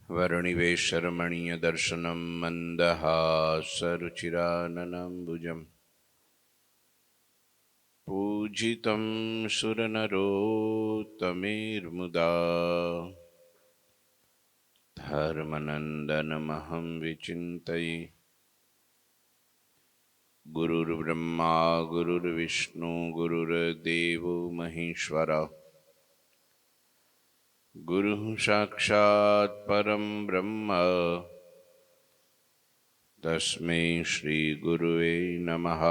वर्णिवेशरमणीयदर्शनं मन्दहासरुचिराननाम्बुजम् पूजितं सुरनरोत्तमेर्मुदा धर्मनन्दनमहं विचिन्तये। गुरुर्ब्रह्मा गुरुर्विष्णु गुरुर्देवो महेश्वरः गुरुः साक्षात् परं ब्रह्म तस्मै श्रीगुरुवे नमः।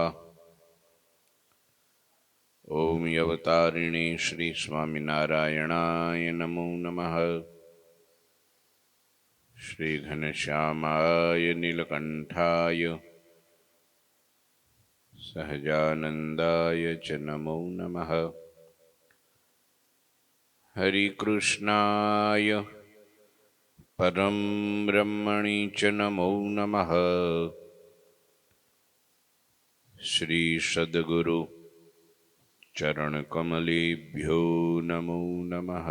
ओम अवतारिणे श्री स्वामिनारायणाय नमो नमः। श्री घनश्यामाय नीलकंठाय सहजानंदाय च नमो नमः। हरिकृष्णाय परम ब्रह्मणि च नमो नमः। श्री सद्गुरु चरण कमलेभ्यो नमो नमः।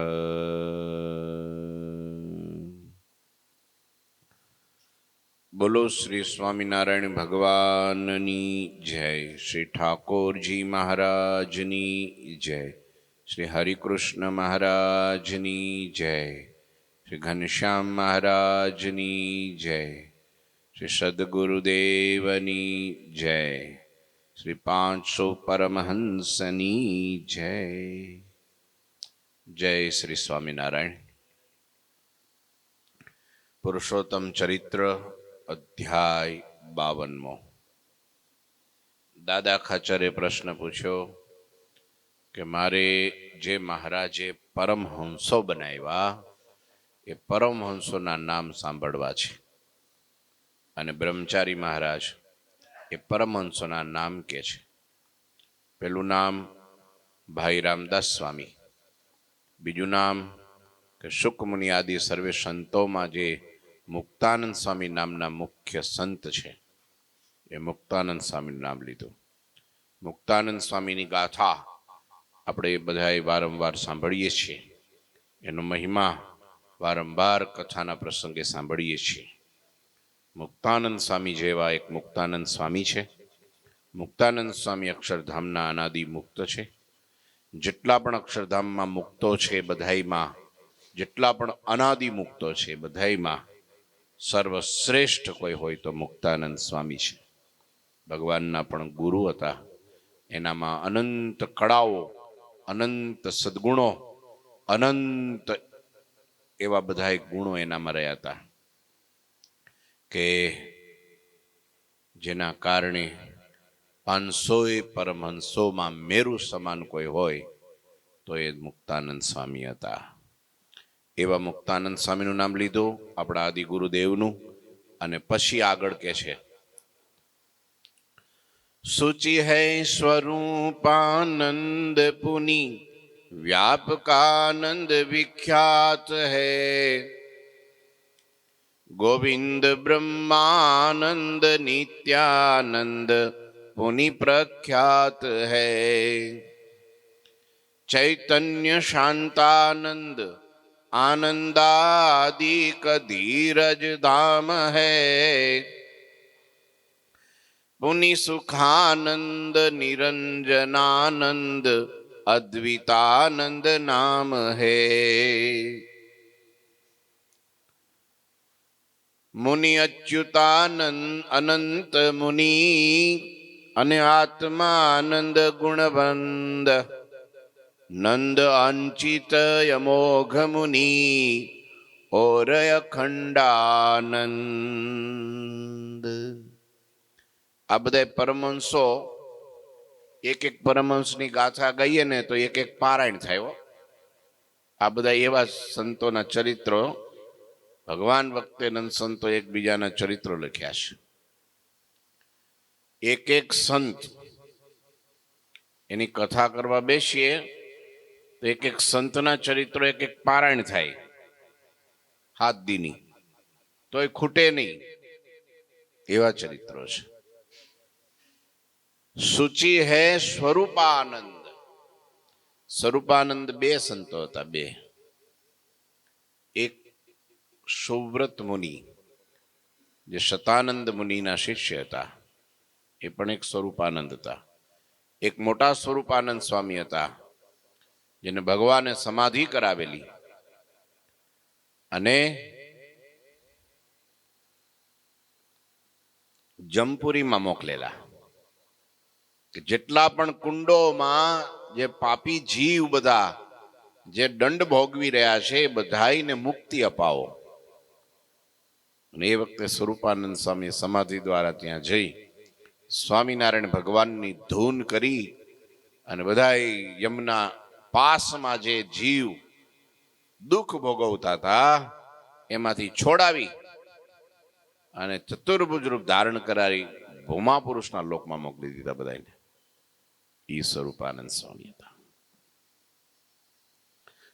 बोलो श्री स्वामीनारायण भगवाननी जय। श्री ठाकुरजी महाराजनी जय। श्री हरिकृष्ण महाराजनी जय। श्री घनश्याम महाराजनी जय। श्री सद्गुरुदेवनी जय। श्री 500 परमहंसनी जय। जय श्री स्वामीनारायण। पुरुषोत्तम चरित्र अध्याय 52। दादा खाचरे प्रश्न पूछो कि मारे जे महाराजे परमहंसो बनाव्या ए परमहंसोना नाम सांभळवा छे अने ब्रह्मचारी महाराज ए परमहंसोना नाम के छे। पेलू नाम भाई रामदास स्वामी, बीजू नाम के शुकमुनि आदि सर्वे संतों में जे मुक्तानंद स्वामी नामना मुख्य संत है ए मुक्तानंद स्वामी नाम लीधुं। मुक्तानंद स्वामी गाथा આપણે બધાએ વારંવાર સાંભળીએ છીએ, એનો મહિમા વારંવાર કથાના પ્રસંગે સાંભળીએ છીએ। મુક્તાનંદ સ્વામી જેવા એક મુક્તાનંદ સ્વામી છે। મુક્તાનંદ સ્વામી અક્ષરધામના અનાદિ મુક્ત છે। જેટલા પણ અક્ષરધામમાં મુક્તો છે બધાઈમાં, જેટલા પણ અનાદિ મુક્તો છે બધાઈમાં સર્વશ્રેષ્ઠ કોઈ હોય તો મુક્તાનંદ સ્વામી છે। ભગવાનના પણ ગુરુ હતા। એનામાં અનંત કળાઓ, અનંત સદ્ગુણો, અનંત એવા બધા ગુણો એનામાં રહ્યા હતા કે જેના કારણે 500 પરમહંસોમાં મેરુ સમાન કોઈ હોય તો એ મુક્તાનંદ સ્વામી હતા। એવા મુક્તાનંદ સ્વામીનું નામ લીધું આપણા આદિ ગુરુદેવનું। અને પછી આગળ કે છે, सूचि है स्वरूपानंद पुनि व्यापकानंद विख्यात है। गोविंद ब्रह्मानंद नित्यानंद पुनि प्रख्यात है। चैतन्य शांतानंद आनंदादिक धीरज धाम है। पुनि सुखानंद निरंजनानंद अद्वितानंद नाम है। मुनि अच्युतानंद अनंत मुनि अने आत्मानंद गुणवंद नंद अंचित यमोघ मुनि और अखंडानंद। आ बधाय परमहंसो एक एक परमहंसनी गाथा गईए ने तो एक एक पारायण थयो। आ बधा एवा संतोना चरित्रो भगवान वखते नंद संतो एक बीजाना चरित्रो लख्या छे। एक एक संत एनी कथा करवा बेसीए तो एक एक संतना चरित्रो एक एक पारायण थाय 7 दीनी तोय खूटे नहीं एवा चरित्रो छे। सूची है स्वरूपानंद। स्वरूपानंद 2 संतो था। 2 एक સુવ્રત મુનિ જે શતાનંદ મુનિના શિષ્ય હતા, એ પણ એક સ્વરૂપાનંદ હતા. એક મોટા સ્વરૂપાનંદ સ્વામી હતા, જેને ભગવાને સમાધિ કરાવેલી અને જમપુરીમાં મોકલેલા કે જેટલા પણ કુંડોમાં જે પાપી જીવ બધા જે દંડ ભોગવી રહ્યા છે એ બધાઈને મુક્તિ અપાવો. અને એ વખતે સ્વરૂપાનંદ સ્વામી સમાધિ દ્વારા ત્યાં જઈ સ્વામિનારાયણ ભગવાનની ધૂન કરી અને બધા યમના પાસમાં જે જીવ દુઃખ ભોગવતા હતા એમાંથી છોડાવી અને ચતુર્ભુજ રૂપ ધારણ કરાવી ભૂમા પુરુષના લોકમાં મોકલી દીધા બધાને. ઈ સ્વરૂપાનંદ સ્વામી હતા.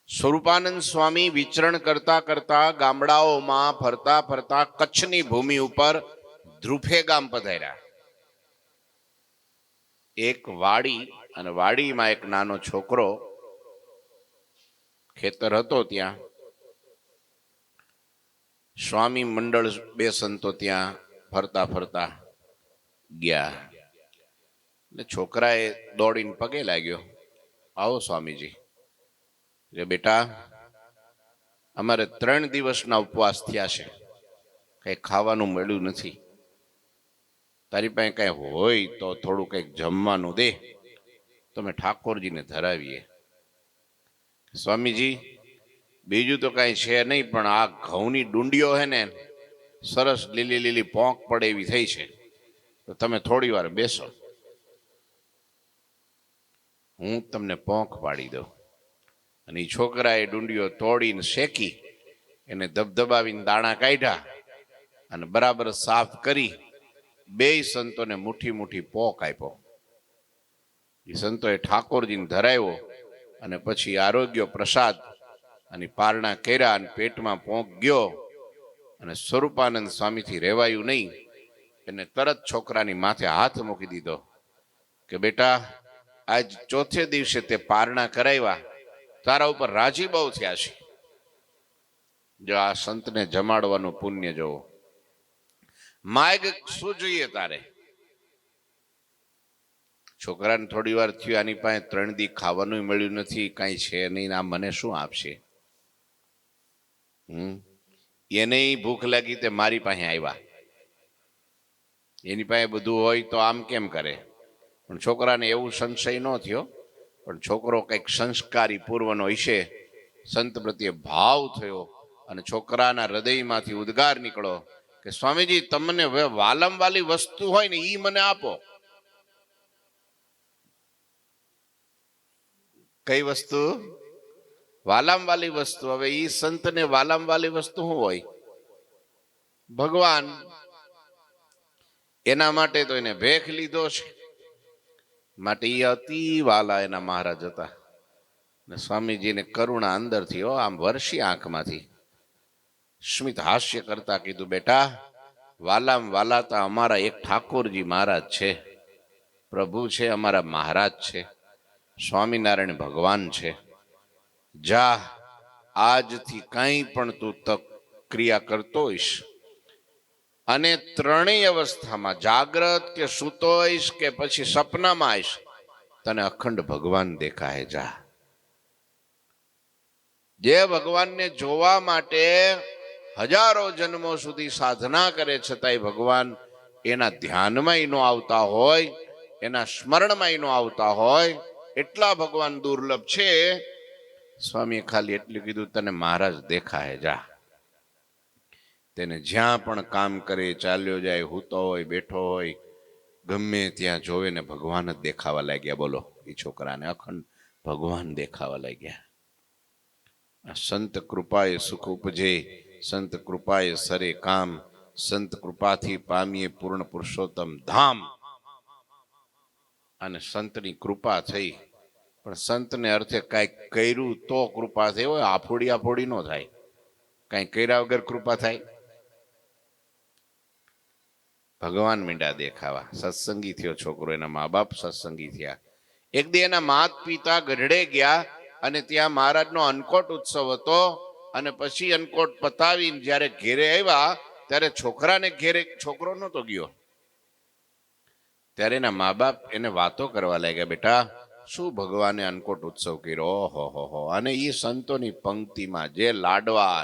સ્વરૂપાનંદ સ્વામી વિચરણ કરતા કરતા ગામડાઓમાં ફરતા ફરતા કચ્છની ભૂમિ ઉપર ધ્રુફે ગામ પધાર્યા. એક વાડી, અને વાડીમાં એક નાનો છોકરો, ખેતર હતો ત્યાં. સ્વામી મંડળ બે સંતો ત્યાં ફરતા ફરતા ગયા એટલે છોકરાએ દોડીને પગે લાગ્યો, આવો સ્વામીજી. કે બેટા, અમારે 3 દિવસના ઉપવાસ થયા છે, કઈ ખાવાનું મળ્યું નથી. તારી પાસે કઈ હોય તો થોડું કંઈક જમવાનું દે, તમે ઠાકોરજીને ધરાવીએ. સ્વામીજી, બીજું તો કઈ છે નહીં, પણ આ ઘઉંની ડુંડીઓ હે ને સરસ લીલી લીલી પોંક પડે એવી થઈ છે, તો તમે થોડી વાર બેસો, હું તમને પોંક પાડી દઉં. અને એ છોકરાએ ડુંડીઓ તોડીને શેકી એને ધબધબાવીને દાણા કાઢ્યા અને બરાબર સાફ કરી 2 સંતોને મુઠ્ઠી મુઠ્ઠી પોક આપ્યો. એ સંતોએ ઠાકોરજીને ધરાવ્યો અને પછી આરોગ્ય પ્રસાદ અને પારણા કર્યા અને પેટમાં પોંક ગયો અને સ્વરૂપાનંદ સ્વામીથી રહેવાયું નહીં. એને તરત છોકરાની માથે હાથ મૂકી દીધો કે બેટા, આજ 4થે દિવસે તે પારણા કરાવ્યા, તારા ઉપર રાજી બહુ થયા છે. જો આ સંતને જમાડવાનું પુણ્ય જોવો. માગ શું જોઈએ તારે? છોકરાને થોડી વાર થયું, આની પાસે 3 દી ખાવાનું મળ્યું નથી, કાંઈ છે નહીં, આ મને શું આપશે? એને ભૂખ લાગી તે મારી પાસે આવ્યા. એની પાસે બધું હોય તો આમ કેમ કરે? પણ છોકરાને એવું સંશય ન થયો, પણ છોકરો કંઈક સંસ્કારી પૂર્વનો હશે, સંત પ્રત્યે ભાવ થયો અને છોકરાના હૃદયમાંથી ઉદ્ગાર નીકળો કે સ્વામીજી, તમને વાલમ વાલી વસ્તુ હોય ને ઈ મને આપો. કઈ વસ્તુ? વાલમ વાલી વસ્તુ. હવે ઈ સંતને વાલમ વાલી વસ્તુ શું હોય? ભગવાન. એના માટે તો એને ભેખ લીધો છે, માટે એ અતિ વાલા એના મહારાજ હતા. ને સ્વામીજીને કરુણા અંદરથી, આમ વર્ષી આંખમાંથી સ્મિત હાસ્ય કરતા કીધું, બેટા, વાલામ વાલાતા અમારા એક ઠાકોરજી મહારાજ છે, પ્રભુ છે, અમારા મહારાજ છે, સ્વામિનારાયણ ભગવાન છે. જા, આજથી કંઈ પણ તું તપ ક્રિયા કરતો હોઈશ અને 3 અવસ્થામાં, જાગ્રત કે સૂતો હોઈશ કે પછી સપનામાં આવીશ, તને અખંડ ભગવાન દેખાય. જા. જે ભગવાનને જોવા માટે હજારો જન્મો સુધી સાધના કરે છતાંય ભગવાન એના ધ્યાનમાં ન આવતા હોય, એના સ્મરણમાં ન આવતા હોય, એટલા ભગવાન દુર્લભ છે. સ્વામીએ ખાલી એટલું કીધું, તને મહારાજ દેખાય. જા. તેને જ્યાં પણ કામ કરે, ચાલ્યો જાય, હૂતો હોય, બેઠો હોય, ગમે ત્યાં જોવે ને ભગવાન જ દેખાવા લાગ્યા. બોલો, એ છોકરાને અખંડ ભગવાન દેખાવા લાગ્યા. સંત કૃપાએ સુખ ઉપજે, સંત કૃપાએ સરે કામ, સંત કૃપાથી પામીએ પૂર્ણ પુરુષોત્તમ ધામ. અને સંતની કૃપા થઈ, પણ સંતને અર્થે કાંઈક કર્યું તો કૃપા થઈ હોય. આફોડી ન થાય, કાંઈ કર્યા વગર કૃપા થાય? ભગવાન મીંડા દેખાવા. સત્સંગી થયો છોકરો, એના મા બાપ સત્સંગી થયા. એક દી એના માતા પિતા ગઢડે ગયા અને ત્યાં મહારાજનો અન્નકોટ ઉત્સવ હતો. અને પછી અન્નકોટ પતાવીને જ્યારે ઘેરે આવ્યા ત્યારે છોકરાને ઘેરે છોકરો નહોતો ગયો. ત્યારે એના મા બાપ એને વાતો કરવા લાગ્યા, બેટા શું ભગવાને અન્નકોટ ઉત્સવ કર્યો, ઓહો. અને એ સંતોની પંક્તિમાં જે લાડવા,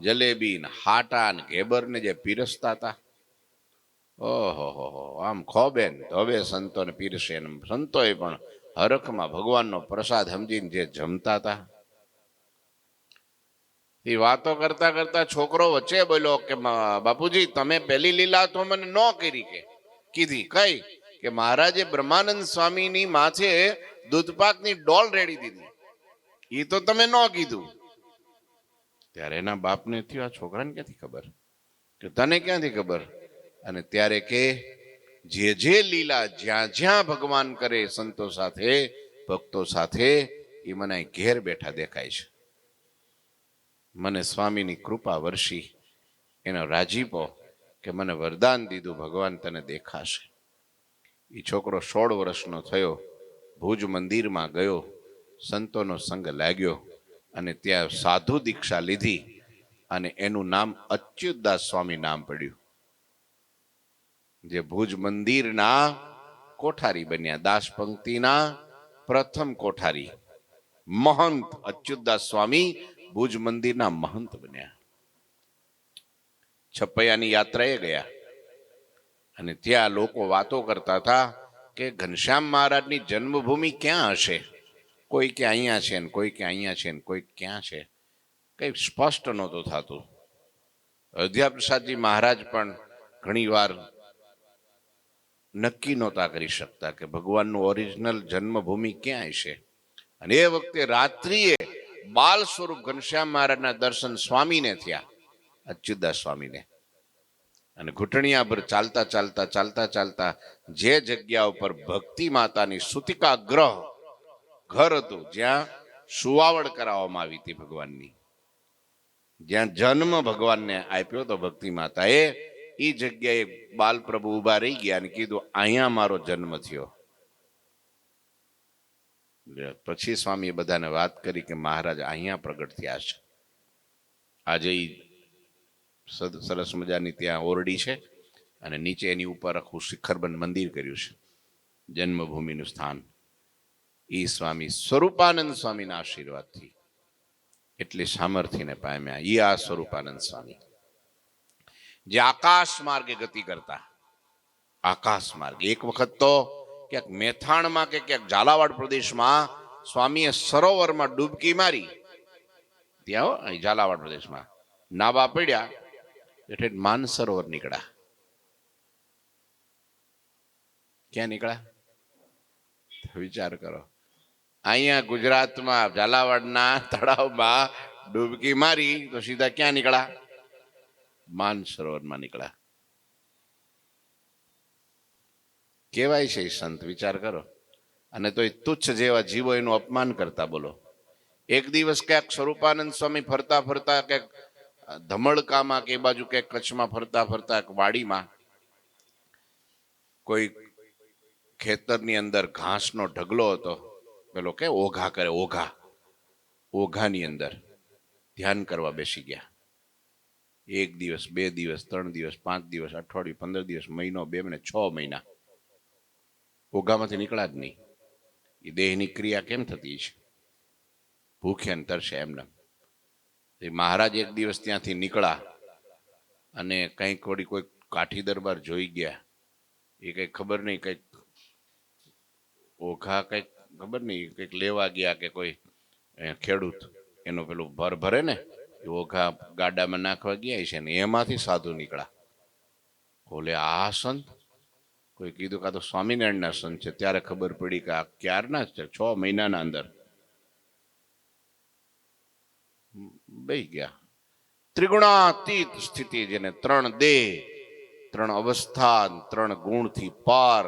જલેબી, હાટા ને ઘેબર ને જે પીરસતા હતા, ઓહો, આમ ખોબેન હવે સંતોને પીરસે. સંતોએ પણ હરખમાં ભગવાનનો પ્રસાદ સમજીને જે જમતા હતા. એ વાતો કરતા કરતા છોકરો વચ્ચે બોલ્યો કે બાપુજી તમે પેલી લીલા તો મને ન કરી કે કીધી કઈ કે મહારાજે બ્રહ્માનંદ સ્વામીની માથે દૂધપાકની ડોલ રેડી દીધી, એ તો તમે ન કીધું. ત્યારે એના બાપને થયું આ છોકરાને ક્યાંથી ખબર, કે તને ક્યાંથી ખબર? અને ત્યારે કે જે લીલા જ્યાં જ્યાં ભગવાન કરે સંતો સાથે ભક્તો સાથે એ મને ઘેર બેઠા દેખાય છે. મને સ્વામીની કૃપા વર્ષી, એનો રાજીપો કે મને વરદાન દીધું ભગવાન તને દેખાશે. એ છોકરો 16 વર્ષનો થયો, ભુજ મંદિરમાં ગયો, સંતોનો સંગ લાગ્યો અને ત્યાં સાધુ દીક્ષા લીધી અને એનું નામ અચ્યુતદાસ સ્વામી નામ પડ્યું, જે ભુજ મંદિરના કોઠારી બન્યા. દાસ પંક્તિના પ્રથમ કોઠારી મહંત અચ્યુતદાસ સ્વામી ભુજ મંદિરના મહંત બન્યા. છપૈયાની યાત્રાએ ગયા અને ત્યાં લોકો વાતો કરતા હતા કે ઘનશ્યામ મહારાજની જન્મભૂમિ ક્યાં હશે. કોઈ કે અહીંયા છે ને કોઈ કે અહીંયા છે ને કોઈ ક્યાં છે, કઈ સ્પષ્ટ નહોતું થતું. અયોધ્યા પ્રસાદજી મહારાજ પણ ઘણી વાર નક્કી નહોતા કરી શકતા કે ભગવાનનું ઓરિજિનલ જન્મભૂમિ ક્યાં હશે. અને એ વખતે રાત્રિએ બાલ સ્વરૂપ ઘનશ્યામ મહારાજના દર્શન સ્વામીને થયા, અચ્યુતદાસ સ્વામીને. અને ઘૂંટણિયા પર ચાલતા ચાલતા ચાલતા ચાલતા જે જગ્યા ઉપર ભક્તિ માતાની સુતિકા ગ્રહ ઘર હતું, જ્યાં સુવાવડ કરાવવામાં આવી હતી ભગવાનની, જ્યાં જન્મ ભગવાનને આપ્યો તો ભક્તિ માતાએ, એ જગ્યાએ બાલપ્રભુ ઉભા રહી ગયા અને કીધું અહીંયા મારો જન્મ થયો. પછી સ્વામીએ બધાને વાત કરી કે મહારાજ અહીંયા પ્રગટ થયા છે. આજે સરસ મજાની ત્યાં ઓરડી છે અને નીચે એની ઉપર આખું શિખરબંધ મંદિર કર્યું છે, જન્મભૂમિનું સ્થાન. એ સ્વામી સ્વરૂપાનંદ સ્વામીના આશીર્વાદથી એટલે સામર્થ્યને પામ્યા. એ આ સ્વરૂપાનંદ સ્વામી જે આકાશ માર્ગે ગતિ કરતા. આકાશ માર્ગે એક વખત તો ક્યાંક મેથાણમાં કે ક્યાંક ઝાલાવાડ પ્રદેશમાં સ્વામીએ સરોવરમાં ડૂબકી મારી. ત્યાં ઝાલાવાડ પ્રદેશમાં નાવા પડ્યા એટલે માનસરોવર નીકળ્યા. ક્યાં નીકળ્યા વિચાર કરો. અહીંયા ગુજરાતમાં ઝાલાવાડના તળાવમાં ડૂબકી મારી તો સીધા ક્યાં નીકળ્યા? માનસરોવરમાં નીકળ્યા. કેવાય છે સંત, વિચાર કરો. અને તો એ તુચ્છ જેવા જીવો એનું અપમાન કરતા. બોલો, એક દિવસ ક્યાંક સ્વરૂપાનંદ સ્વામી ફરતા ફરતા ક્યાંક ધમળકામાં કે બાજુ ક્યાંક કચ્છમાં ફરતા ફરતા વાડીમાં કોઈ ખેતરની અંદર ઘાસનો ઢગલો હતો. પેલો કે ઓઘા કરે, ઓઘાની અંદર ધ્યાન કરવા બેસી ગયા. 1 દિવસ 2 દિવસ 3 દિવસ 5 દિવસ અઠવાડિયું 15 દિવસ મહિનો 2 મહિના 6 મહિના ઓઘામાંથી નીકળ્યા જ નહીં. એ દેહની ક્રિયા કેમ થતી છે? ભૂખ્યા ને તરસે એમને. મહારાજ એક દિવસ ત્યાંથી નીકળ્યા અને કંઈક વળી કોઈ કાઠી દરબાર જોઈ ગયા. એ કંઈક ખબર નહીં, કંઈક ઓઘા કંઈક ખબર નહીં, કંઈક લેવા ગયા કે કોઈ ખેડૂત એનો પેલું ભર ભરે ને એ ઓઘા ગાડામાં નાખવા ગયા છે ને એમાંથી સાધુ નીકળ્યા. બોલે આ સંત? કોઈ કીધું કાં તો સ્વામિનારાયણના સંત છે. ત્યારે ખબર પડી કે આ ક્યારના છે, 6 મહિનાના અંદર બેહી ગયા. ત્રિગુણાતીત સ્થિતિ, જેને 3 દેહ 3 અવસ્થા 3 ગુણથી પાર,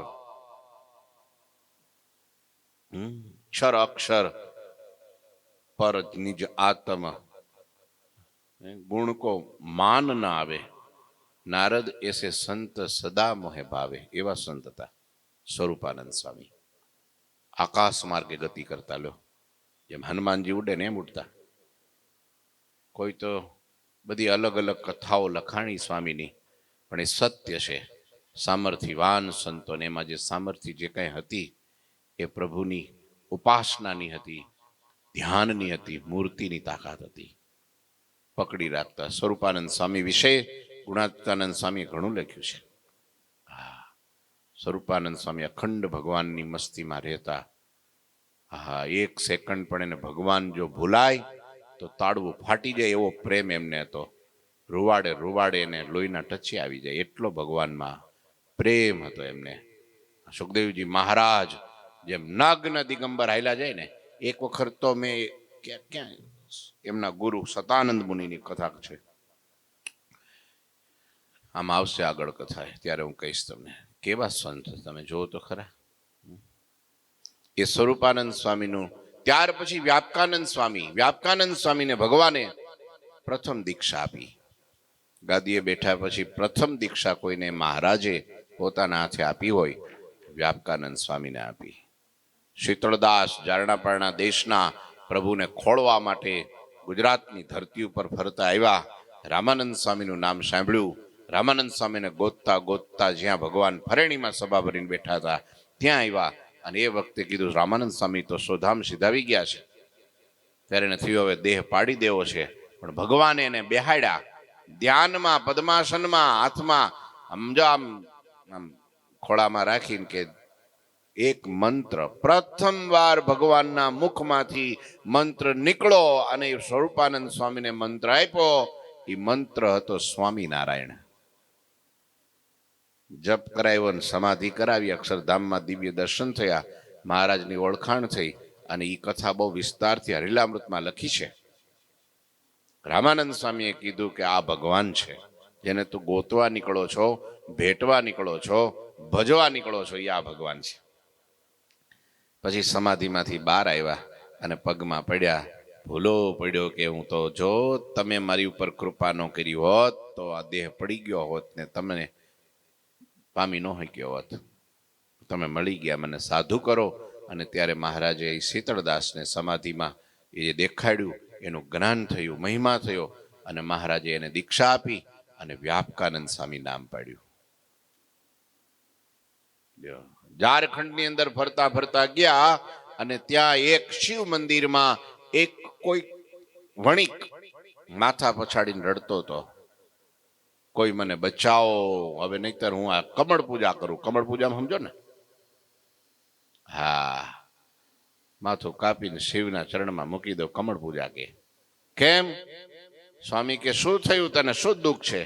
क्षर अक्षर पर निज आत्म, गुण को मान न आवे, नारद ऐसे संत सदा मोहे भावे. एवा संत था स्वरूपानंद स्वामी. आकाश मार्गे गति करता लो, જેમ હનુમાનજી ઉડે ને એમ ઉડતા. કોઈ તો બધી અલગ અલગ કથાઓ લખાણી સ્વામીની, પણ એ સત્ય છે. સામર્થ્યવાન સંતોને એમાં જે સામર્થ્ય જે કંઈ હતી એ પ્રભુની ઉપાસનાની હતી, ધ્યાનની હતી, મૂર્તિની તાકાત હતી. પકડી રાખતા. સ્વરૂપાનંદ સ્વામી વિશે ગુણાતીતાનંદ સ્વામીએ ઘણું લખ્યું છે. સ્વરૂપાનંદ સ્વામી અખંડ ભગવાનની મસ્તીમાં રહેતા. હા, એક સેકન્ડ પણ એને ભગવાન જો ભૂલાય તો તાળવું ફાટી જાય એવો પ્રેમ એમને હતો. રૂવાડે રૂવાડે એને લોહીના ટચે આવી જાય એટલો ભગવાનમાં પ્રેમ હતો એમને. સુખદેવજી મહારાજ જેમ નગ્ન દિગંબર હાલ્યા જાય ને, એક વખત તો મેં ક્યાં એમના ગુરુ સતાનંદ મુનિની કથા છે, આમ આવશે આગળ કથા, ત્યારે હું કહીશ તમને કેવા સંત તમે જોવો તો ખરા. એ સ્વરૂપાનંદ સ્વામીનું. ત્યાર પછી વ્યાપકાનંદ સ્વામીને ભગવાને પ્રથમ દીક્ષા આપી. ગાદીએ બેઠા પછી પ્રથમ દીક્ષા કોઈને મહારાજે પોતાના હાથે આપી હોય, વ્યાપકાનંદ સ્વામીને આપી. શીતળદાસ જારણાપારણા દેશના પ્રભુને ખોળવા માટે ગુજરાતની ધરતી ઉપર ફરતા આવ્યા. રામાનંદ સ્વામીનું નામ સાંભળ્યું. રામાનંદ સ્વામીને ગોતતા ગોતતા જ્યાં ભગવાન ફરેણીમાં સભા ભરીને બેઠા હતા ત્યાં આવ્યા. અને એ વખતે કીધું રામાનંદ સ્વામી તો સોધામ સીધાવી ગયા છે. ત્યારે એને થયું હવે દેહ પાડી દેવો છે, પણ ભગવાને એને બેહાડ્યા ધ્યાનમાં, પદ્માસનમાં, હાથમાં આમ ખોળામાં રાખીને કે એક મંત્ર પ્રથમવાર ભગવાનના મુખમાંથી મંત્ર નીકળો, અને સ્વરૂપાનંદ સ્વામીને મંત્ર આપ્યો. એ મંત્ર હતો સ્વામિનારાયણ. જપ કરાવ્યો અને સમાધિ કરાવી. અક્ષરધામમાં દિવ્ય દર્શન થયા, મહારાજની ઓળખાણ થઈ. અને એ કથા બહુ વિસ્તારથી હરિલામૃતમાં લખી છે. રામાનંદ સ્વામીએ કીધું કે આ ભગવાન છે જેને તું ગોતવા નીકળો છો, ભેટવા નીકળો છો, ભજવા નીકળો છો, એ આ ભગવાન છે. પછી સમાધિમાંથી બહાર આવ્યા અને પગમાં પડ્યા. ભૂલો પડ્યો કે હું તો જો તમે મારી ઉપર કૃપા ન કરી હોત તો આ દેહ પડી ગયો હોત ને તમને પામી ન શક્યો હોત. તમે મળી ગયા, મને સાધુ કરો. અને ત્યારે મહારાજે શીતળદાસને સમાધિમાં એ દેખાડ્યું, એનું જ્ઞાન થયું, મહિમા થયો, અને મહારાજે એને દીક્ષા આપી અને વ્યાપકાનંદ સ્વામી નામ પાડ્યું. ઝારખંડની અંદર ફરતા ફરતા ગયા અને ત્યાં એક શિવ મંદિરમાં એક કોઈ વણિક માથા પછાડીને રડતો હતો, કોઈ મને બચાવો, હવે નહીતર હું આ કમળ પૂજા કરું. કમળ પૂજામાં સમજો ને? હા, માથું કાપીને શિવના ચરણમાં મૂકી દો, કમળ પૂજા. કે કેમ? સ્વામી કે શું થયું તને, શું દુઃખ છે?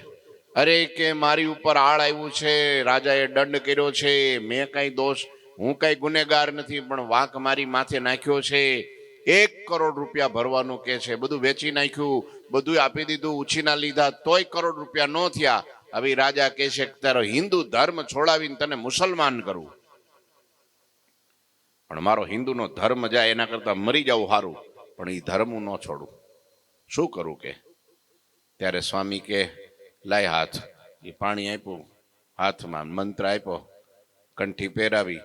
અરે કે મારી ઉપર આળ આવ્યું છે, રાજાએ દંડ કર્યો છે, મેં કઈ દોષ, હું કઈ ગુનેગાર નથી, પણ વાંક મારી માથે નાખ્યો છે. 1 કરોડ રૂપિયા ભરવાનું કે છે, બધું વેચી નાખ્યું, બધું આપી દીધું, ઉછીના લીધા, તોય કરોડ રૂપિયા ન થયા. હવે રાજા કે છે તારો હિન્દુ ધર્મ છોડાવીને તને મુસલમાન કરવું, પણ મારો હિન્દુનો ધર્મ જાય એના કરતા મરી જવું સારું, પણ એ ધર્મ હું ન છોડું, શું કરું? કે ત્યારે સ્વામી કે લાય હાથ. એ પાણી આપ્યું, હાથમાં મંત્ર આપ્યો, કંઠી પહેરાવી,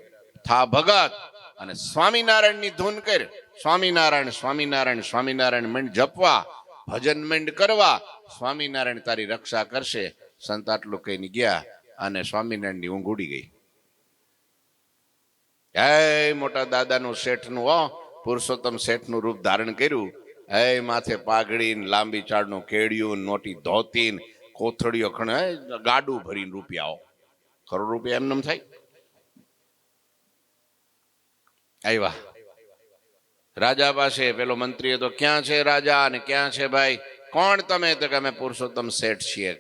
થા ભગત અને સ્વામિનારાયણની ધૂન કર. સ્વામિનારાયણ સ્વામિનારાયણ સ્વામિનારાયણ મંડ જપવા, ભજન મંડ કરવા, સ્વામિનારાયણ તારી રક્ષા કરશે. સંત આટલું કહીને ગયા અને સ્વામિનારાયણની ઊંઘ ઉડી ગઈ. હે મોટા દાદાનું શેઠનું, પુરુષોત્તમ શેઠનું રૂપ ધારણ કર્યું. હે માથે પાઘડી, લાંબી ચાળનું કેડિયું, મોટી ધોતી, કોથળીઓ ખણે, ગાડું ભરીને રૂપિયાઓ, કરોડ રૂપિયા એમને થાય. આવ્યા રાજા પાસે. પેલો મંત્રી તો ક્યાં છે રાજા, અને ક્યાં છે ભાઈ? કોણ તમે? તો કે અમે પુરુષોત્તમ શેઠ છીએ.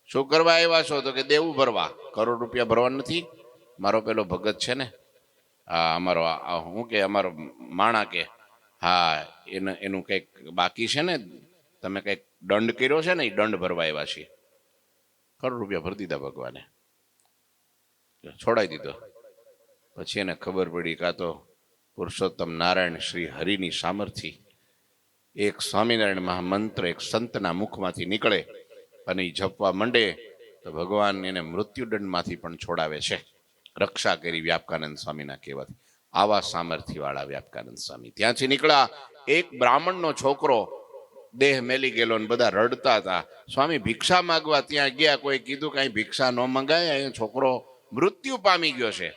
શું કરવા આવ્યા છો? તો કે દેવું ભરવા. કરોડ રૂપિયા ભરવા નથી. મારો પેલો ભગત છે ને, હા અમારો, હું કે અમારો માણા, કે હા એનું કંઈક બાકી છે ને, તમે કંઈક દંડ કર્યો છે ને, એ દંડ ભરવા આવ્યા છીએ. કરોડ રૂપિયા ભરી દીધા ભગવાને, છોડાઈ દીધો. પછી એને ખબર પડી કાં તો પુરુષોત્તમ નારાયણ શ્રી હરિની સામર્થ્ય એક સ્વામિનારાયણ મહામંત્ર એક સંતના મુખમાંથી નીકળે અને એ જપવા માંડે તો ભગવાન એને મૃત્યુદંડમાંથી પણ છોડાવે છે. રક્ષા કરી વ્યાપકાનંદ સ્વામીના કહેવાથી. આવા સામર્થ્ય વાળા વ્યાપકાનંદ સ્વામી ત્યાંથી નીકળ્યા. એક બ્રાહ્મણનો છોકરો દેહ મેલી ગયેલો ને બધા રડતા હતા. સ્વામી ભિક્ષા માગવા ત્યાં ગયા. કોઈ કીધું કઈ ભિક્ષા ન મંગાય, અહીંયા છોકરો મૃત્યુ પામી ગયો છે.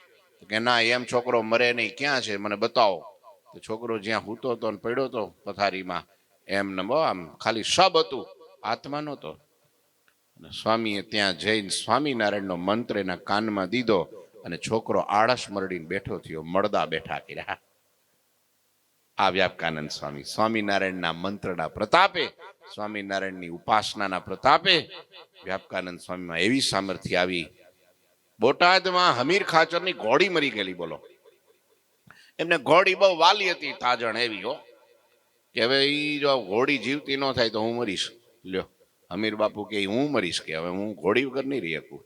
કે ના, એમ છોકરો મરે નહીં, ક્યાં છે મને બતાવો. તો છોકરો જ્યાં હૂતો હતો ને પડ્યો હતો પથારીમાં, એમને આમ ખાલી શબ હતું, આત્મા નહોતો. સ્વામીએ ત્યાં જઈને સ્વામિનારાયણનો મંત્ર એના કાનમાં દીધો અને છોકરો આળસ મરડીને બેઠો થયો. મળદા બેઠા કર્યા. આ વ્યાપકાનંદ સ્વામી, સ્વામિનારાયણના મંત્રના પ્રતાપે, સ્વામિનારાયણની ઉપાસનાના પ્રતાપે વ્યાપકાનંદ સ્વામીમાં એવી સામર્થ્ય આવી. બોટાદમાં હમીર ખાચરની ઘોડી મરી ગયેલી. બોલો, એમને ઘોડી બહુ વાલી હતી, તાજણ એવી હો, કે હવે ઈ જો ઘોડી જીવતી ન થાય તો હું મરીશ. લ્યો, અમીર બાપુ કે હું મરીશ, કે હવે હું ઘોડી વગર નહીં રહી શકું.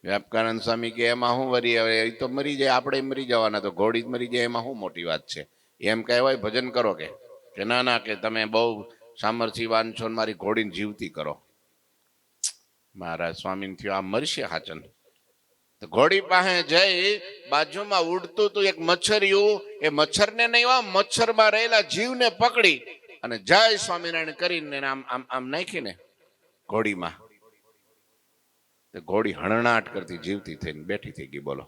વ્યાપકાનંદ સ્વામી કે એમાં શું વરી, હવે એ તો મરી જાય, આપણે મરી જવાના, તો ઘોડી જ મરી જાય, એમાં શું મોટી વાત છે. એમ કહેવાય ભજન કરો કે ના ના, કે તમે બહુ સામર્થ્યવાન છો ને મારી ઘોડીને જીવતી કરો. મહારાજ સ્વામી થયો આ મરશે હાચન. તો ઘોડી પાસે જઈ બાજુમાં ઉડતું તું એક મચ્છરિયું, એ મચ્છરને નહીં, મચ્છરમાં રહેલા જીવને પકડી અને જય સ્વામિનારાયણ કરીને આમ આમ આમ નાખીને ઘોડીમાં, ઘોડી હણણાટ કરતી જીવતી થઈને બેઠી થઈ ગઈ. બોલો,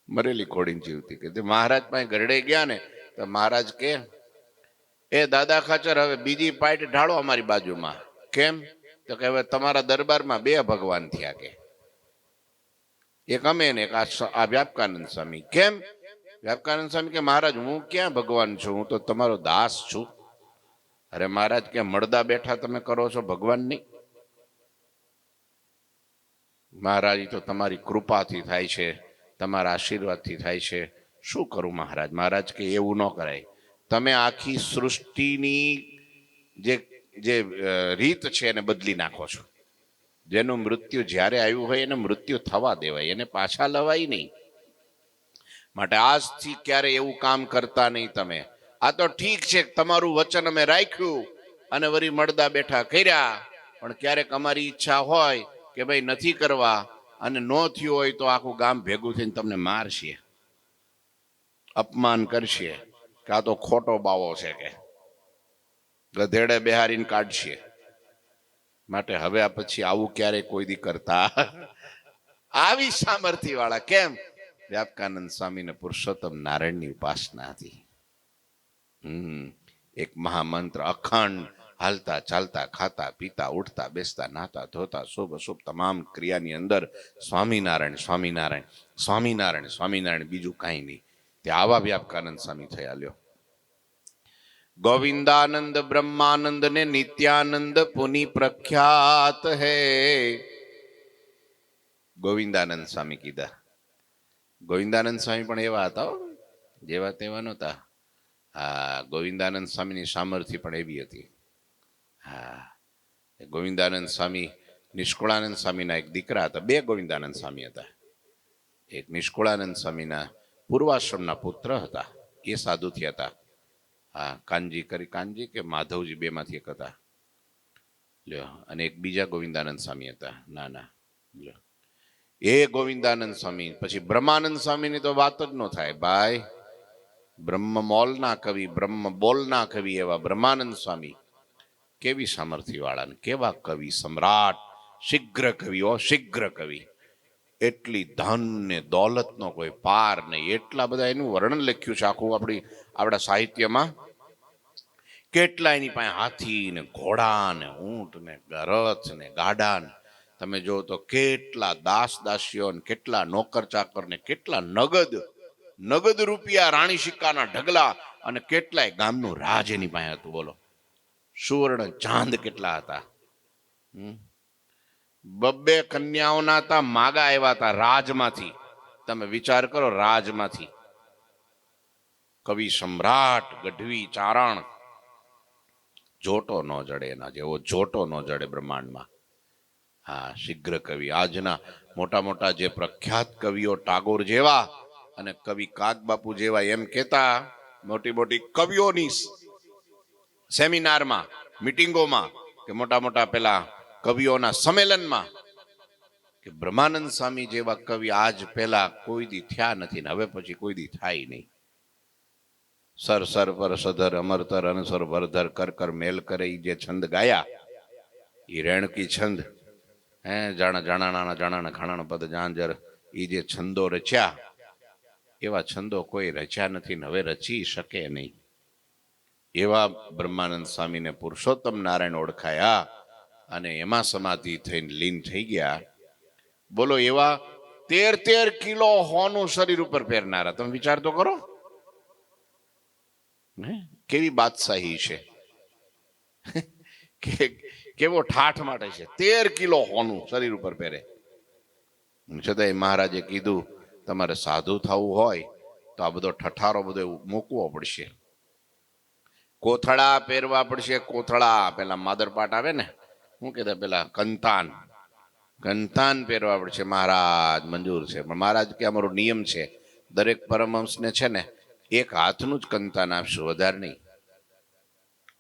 મરેલી ઘોડીને જીવતી. કે મહારાજ પાસે ગરડે ગયા ને તો મહારાજ કે એ દાદા ખાચર, હવે બીજી પાઇટ ઢાળો અમારી બાજુમાં. કેમ? તો કે હવે તમારા દરબારમાં બે ભગવાન થયા, કે એક અમે ને એક આ વ્યાપકાનંદ સ્વામી. કેમ? વ્યાપકાનંદ સ્વામી કે મહારાજ, હું ક્યાં ભગવાન છું, હું તો તમારો દાસ છું. અરે મહારાજ કે મળદા બેઠા તમે કરો છો ભગવાન નહીં. મહારાજ, તો તમારી કૃપાથી થાય છે, તમારા આશીર્વાદથી થાય છે. શું કરું મહારાજ? મહારાજ કે એવું ન કરાય. તમે આખી સૃષ્ટિની જે જે રીત છે એને બદલી નાખો છો. જેનું મૃત્યુ જ્યારે આવ્યું હોય એને મૃત્યુ થવા દેવાય, એને પાછા લવાય નહીં. માટે આજથી ક્યારે એવું કામ કરતા નહીં તમે. આ તો ઠીક છે, તમારું વચન અમે રાખ્યું અને વળી મળદા બેઠા કર્યા, પણ ક્યારેક અમારી ઈચ્છા હોય કે ભાઈ નથી કરવા અને ન થયું હોય તો આખું ગામ ભેગું થઈને તમને મારશે, અપમાન કરશે, કે આ તો ખોટો બાવો છે, કે ગધેડે બેહારીને કાઢશે. માટે હવે આ પછી આવું ક્યારેય કોઈ દી કરતા આવી સામર્થ્ય વાળા. કેમ? વ્યાપકાનંદ સ્વામીને પુરુષોત્તમ નારાયણની ઉપાસના હતી. એક મહામંત્ર અખંડ હાલતા ચાલતા ખાતા પીતા ઉઠતા બેસતા નાતા ધોતા શુભ અશુભ તમામ ક્રિયાની અંદર સ્વામિનારાયણ સ્વામિનારાયણ સ્વામિનારાયણ સ્વામિનારાયણ, બીજું કાંઈ નહીં. તે આવા વ્યાપકાનંદ સ્વામી થયા. લ્યો, ગોવિંદાનંદ બ્રહ્માનંદ ને નિત્યાનંદ પુની પ્રખ્યાત હે. ગોવિંદાનંદ સ્વામી કીધા. ગોવિંદાનંદ સ્વામી પણ એવા હતા, જેવા તેવા નહોતા. હા, ગોવિંદાનંદ સ્વામીની સામર્થ્ય પણ એવી હતી. હા, ગોવિંદાનંદ સ્વામી નિષ્કુળાનંદ સ્વામીના એક દીકરા હતા. બે ગોવિંદાનંદ સ્વામી હતા. એક નિષ્કુળાનંદ સ્વામીના પૂર્વાશ્રમના પુત્ર હતા, એ સાધુ થયા હતા. હા, કાનજી કે માધવજી, બે માંથી એક હતા. લ્યો, અને એક બીજા ગોવિંદાનંદ સ્વામી હતા નાના. લ્યો, એ ગોવિંદાનંદ સ્વામી પછી બ્રહ્માનંદ સ્વામીની તો વાત જ ન થાય ભાઈ. બ્રહ્મ મોલના કવિ, બ્રહ્મ બોલના કવિ એવા બ્રહ્માનંદ સ્વામી. કેવી સામર્થ્ય વાળા, કેવા કવિ સમ્રાટ, શીઘ્ર કવિઓ, શીઘ્ર કવિ. એટલી ધન ને દોલતનો કોઈ પાર નહીં. એટલા બધા એનું વર્ણન લખ્યું છે આખું આપણા સાહિત્યમાં. કેટલા એની પાસે હાથી ને ઘોડા ને ઊંટ ને રથ ને ગાડા ને, તમે જો તો કેટલા દાસ દાસીઓ ને કેટલા નોકર ચાકર ને કેટલા નગદ રૂપિયા, રાણી સિક્કાના ઢગલા, અને કેટલાય ગામનું રાજ એની પાસે હતું. બોલો, સુવર્ણ ચાંદ કેટલા હતા. બબ્બે કન્યાઓના હતા, માગા આવ્યા હતા રાજમાંથી. તમે વિચાર કરો, રાજમાંથી. કવિ સમ્રાટ, ગઢવી ચારણ, જોટો ન જડે એના જેવો, જોટો ન જડે બ્રહ્માંડમાં. હા, શીઘ્ર કવિ. આજના મોટા મોટા જે પ્રખ્યાત કવિઓ, ટાગોર જેવા અને કવિ કાગબાપુ જેવા, એમ કેતા મોટી મોટી કવિઓની સેમિનારમાં, મિટિંગોમાં, કે મોટા મોટા પેલા કવિઓના સંમેલનમાં, કે બ્રહ્માનંદ સ્વામી જેવા કવિ આજ પહેલા કોઈ દી થયા નથી ને હવે પછી કોઈ દી થાય નહીં. સર સર પર સધર અમરતર અનસર વરધર કર કર મેલ કરે એ જે છંદ ગાયા એ રેણકી છંદ, હે જાણ જાણાણા જાણાણ ખાણાણ પદ જાંજર, એ જે છંદો રચ્યા એવા છંદો કોઈ રચ્યા નથી ને હવે રચી શકે નહીં. એવા બ્રહ્માનંદ સ્વામીને પુરુષોત્તમ નારાયણ ઓળખાયા અને એમાં સમાધિ થઈને લીન થઈ ગયા. બોલો એવા 13 કિલો હોનું શરીર ઉપર પહેરનારા, તમે વિચાર તો કરો કેવી બાદશાહી છે, કેવો ઠાઠ માટે છે. 13 કિલો હોનું શરીર ઉપર પહેરે. છતાંય મહારાજે કીધું તમારે સાધુ થવું હોય તો આ બધો ઠઠારો બધો મૂકવો પડશે, કોથળા પહેરવા પડશે. કોથળા પેલા માદરપાટ આવે ને, શું કહેતા પેલા કંતાન, કંતાન પહેરવા પડશે. મહારાજ મંજૂર છે, પણ મહારાજ કે અમારો નિયમ છે દરેક પરમહંસને છે ને એક હાથનું જ કંતાન આપશું, વધારે નહીં.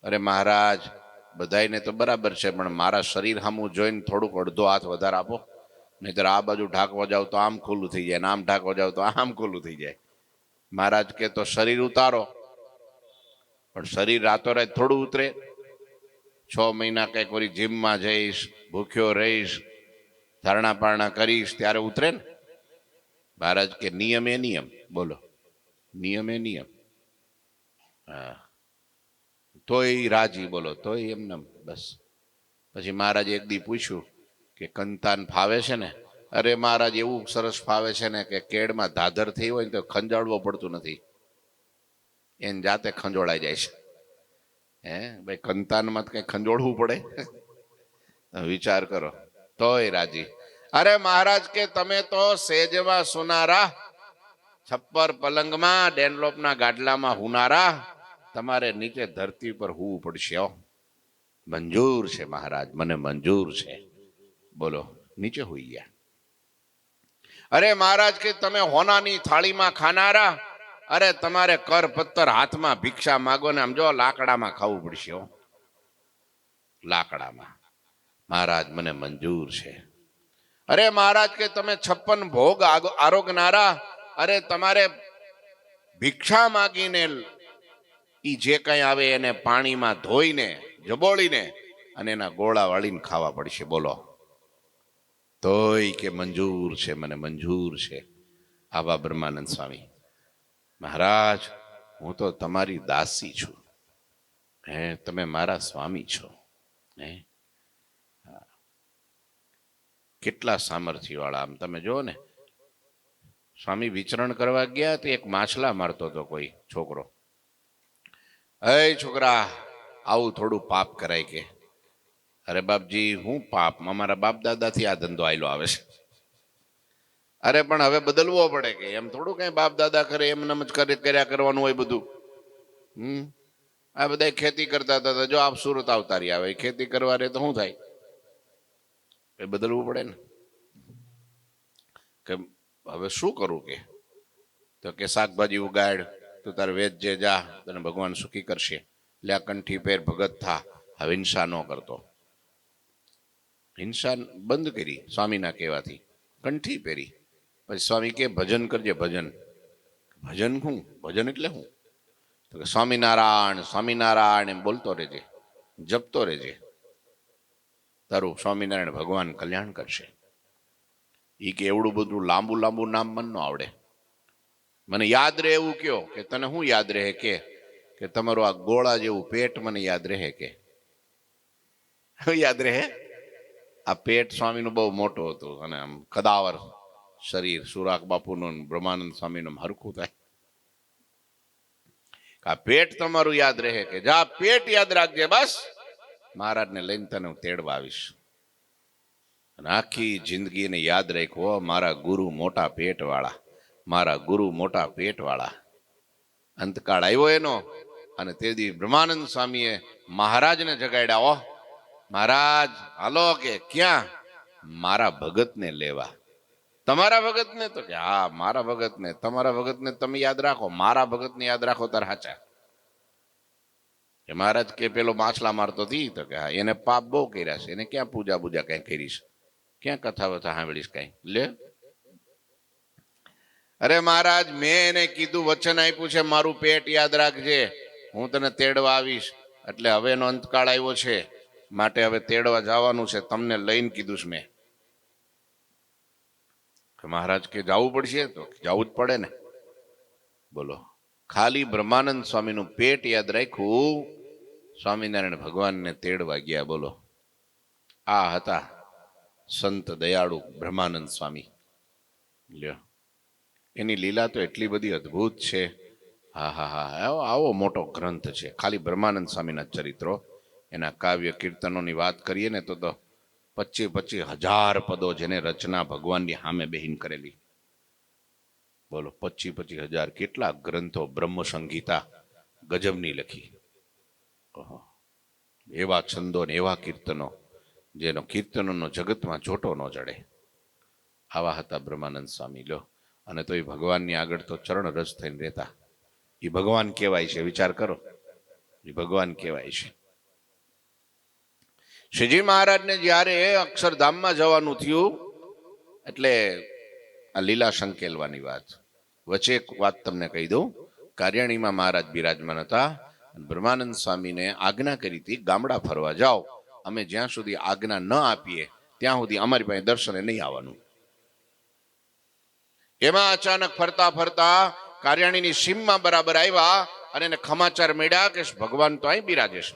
અરે મહારાજ બધાને તો બરાબર છે, પણ મારા શરીર સામું જોઈને થોડુંક અડધો હાથ વધારે આપો, નહીતર આ બાજુ ઢાંકવા જાવ તો આમ ખુલ્લું થઈ જાય, આમ ઢાંકવા જાવ તો આમ ખુલ્લું થઈ જાય. મહારાજ કે તો શરીર ઉતારો, પણ શરીર રાતોરાત થોડું ઉતરે. 6 મહિના કંઈક વળી જીમમાં જઈશ, ભૂખ્યો રહીશ, ધારણા પારણા કરીશ ત્યારે ઉતરે ને. મહારાજ કે નિયમ એ નિયમ, બોલો નિયમ એ નિયમ. હા તોય રાજી, બોલો તોય એમને બસ. પછી મહારાજે એક દી પૂછ્યું કે કંતાન ફાવે છે ને? અરે મહારાજ એવું સરસ ફાવે છે ને કે કેળમાં ધાધર થઈ હોય ને તો ખંજાળવો પડતું નથી, એને જાતે ખંજોળાઈ જાય છે. હે ભાઈ કંતાનમાં કઈ ખંજોળવું પડે? વિચાર કરો, તોય રાજી. અરે મહારાજ કે તમે તો સેજમાં સુનારા, છપ્પર પલંગમાં ડેનલોપના ગાડલામાં હુનારા, તમારે નીચે ધરતી પર હોવું પડશે. મંજૂર છે મહારાજ, મને મંજૂર છે. બોલો નીચે હોઈ ગયા. અરે મહારાજ કે તમે હોનાની થાળીમાં ખાનારા, અરે તમારે કર પત્તર હાથમાં ભિક્ષા માગો ને આમ જો લાકડામાં ખાવું પડશે, લાકડામાં. મહારાજ મને મંજૂર છે. અરે મહારાજ કે તમે 56 ભોગ આરોગનારા, અરે તમારે ભિક્ષા માગીને ઈ જે કઈ આવે એને પાણીમાં ધોઈને જબોળીને અને એના ગોળા વાળીને ખાવા પડશે. બોલો તોય કે મંજૂર છે, મને મંજૂર છે. આવા બ્રહ્માનંદ સ્વામી. મહારાજ હું તો તમારી દાસી છું, હે તમે મારા સ્વામી છો. હે કેટલા સામર્થ્ય વાળા. આમ તમે જો ને, સ્વામી વિચરણ કરવા ગયા તો એક માછલા મારતો હતો કોઈ છોકરો. એ છોકરા આવું થોડું પાપ કરાય કે? અરે બાપજી હું પાપ, અમારા બાપ દાદાથી આ ધંધો આયલો આવે છે. અરે પણ હવે બદલવો પડે કે, એમ થોડું કઈ બાપ દાદા કરે એમ નમ જ કર્યા કરવાનું હોય બધું. આ બધા ખેતી કરતા હતા, જો આપ સુરત આવતારી આવે ખેતી કરવા રે તો શું થાય? એ બદલવું પડે ને. કે હવે શું કરું કે? તો કે શાકભાજી ઉગાડ, તું તારે વેચજે જા, તને ભગવાન સુખી કરશે. એટલે આ કંઠી પેર ભગત થા. હવે હિંસા ન કરતો. હિંસા બંધ કરી સ્વામીના કહેવાથી, કંઠી પહેરી. પછી સ્વામી કે ભજન કરજે. ભજન, ભજન શું? ભજન એટલે શું? તો કે સ્વામિનારાયણ સ્વામિનારાયણ એમ બોલતો રહેજે, જપતો રહેજે, તારું સ્વામિનારાયણ ભગવાન કલ્યાણ કરશે. એ કે એવડું બધું લાંબુ લાંબુ નામ મન ન આવડે, મને યાદ રહે એવું કયો. કે તને શું યાદ રહે? કે તમારું આ ગોળા જેવું પેટ મને યાદ રહે. કે યાદ રહે? આ પેટ સ્વામીનું બહુ મોટું હતું અને આમ કદાવર શરીર. સુરાક બાપુનું બ્રહ્માનંદ સ્વામીનું હરખું થાય. આ પેટ તમારું યાદ રહે કે જા પેટ યાદ રાખજે, બસ મહારાજને લઈને તને હું તેડવા આવીશ. અને આખી જિંદગીને યાદ રાખવો, મારા ગુરુ મોટા પેટ વાળા, મારા ગુરુ મોટા પેટ વાળા. અંતકાળ આવ્યો એનો, અને તે દી બ્રહ્માનંદ સ્વામીએ મહારાજને જગાડ્યા. ઓહ મહારાજ હાલો. કે ક્યાં? મારા ભગતને લેવા. તમારા ભગતને? તો કે હા મારા ભગતને. તમારા ભગતને તમે યાદ રાખો, મારા ભગતને યાદ રાખો તાર હાચા. કે મહારાજ કે પેલો માછલા મારતો હતી, તો કે હા એને પાપ બહુ કર્યા છે, એને ક્યાં પૂજા બૂજા કઈ કરીશ, ક્યાં કથા વથા સાંભળીશ કઈ? લે અરે મહારાજ, મેં એને કીધું, વચન આપ્યું છે, મારું પેટ યાદ રાખજે, હું તને તેડવા આવીશ. એટલે હવે એનો અંતકાળ આવ્યો છે, માટે હવે તેડવા જવાનું છે, તમને લઈને કીધું છે મેં. મહારાજ કે જવું પડશે, તો જવું જ પડે ને. બોલો, ખાલી બ્રહ્માનંદ સ્વામીનું પેટ યાદ રાખ્યું, સ્વામિનારાયણ ભગવાનને તેડવા ગયા. બોલો, આ હતા સંત દયાળુ બ્રહ્માનંદ સ્વામી. લ્યો, એની લીલા તો એટલી બધી અદ્ભુત છે. હા હા હા, આવો મોટો ગ્રંથ છે ખાલી બ્રહ્માનંદ સ્વામીના ચરિત્રો. એના કાવ્ય કીર્તનોની વાત કરીએ ને તો 25,000 પદો જેને રચના ભગવાનની સામે બેહીન કરેલી. બોલો, 25,000 કેટલા ગ્રંથો, બ્રહ્મ સંગીતા ગજબની લખી. એવા છંદો ને એવા કીર્તનો, જેનો કીર્તનોનો જગતમાં જોટો ન જડે. આવા હતા બ્રહ્માનંદ સ્વામી. લો, અને તો એ ભગવાનની આગળ તો ચરણ રસ થઈને રહેતા. એ ભગવાન કહેવાય છે, વિચાર કરો, એ ભગવાન કહેવાય છે. શ્રીજી મહારાજને જ્યારે અક્ષરધામમાં જવાનું થયું, એટલે આ લીલા સંકેલવાની વાત વચ્ચે એક વાત તમને કહી દઉં. કાર્યાણીમાં મહારાજ બિરાજમાન હતા. બ્રહ્માનંદ સ્વામીને આજ્ઞા કરી હતી, ગામડા ફરવા જાઓ, અમે જ્યાં સુધી આજ્ઞા ન આપીએ ત્યાં સુધી અમારી પાસે દર્શને નહીં આવવાનું. એમાં અચાનક ફરતા ફરતા કાર્યાણીની સીમમાં બરાબર આવ્યા, અને એને સમાચાર મળ્યા કે ભગવાન તો અહીં બિરાજે છે,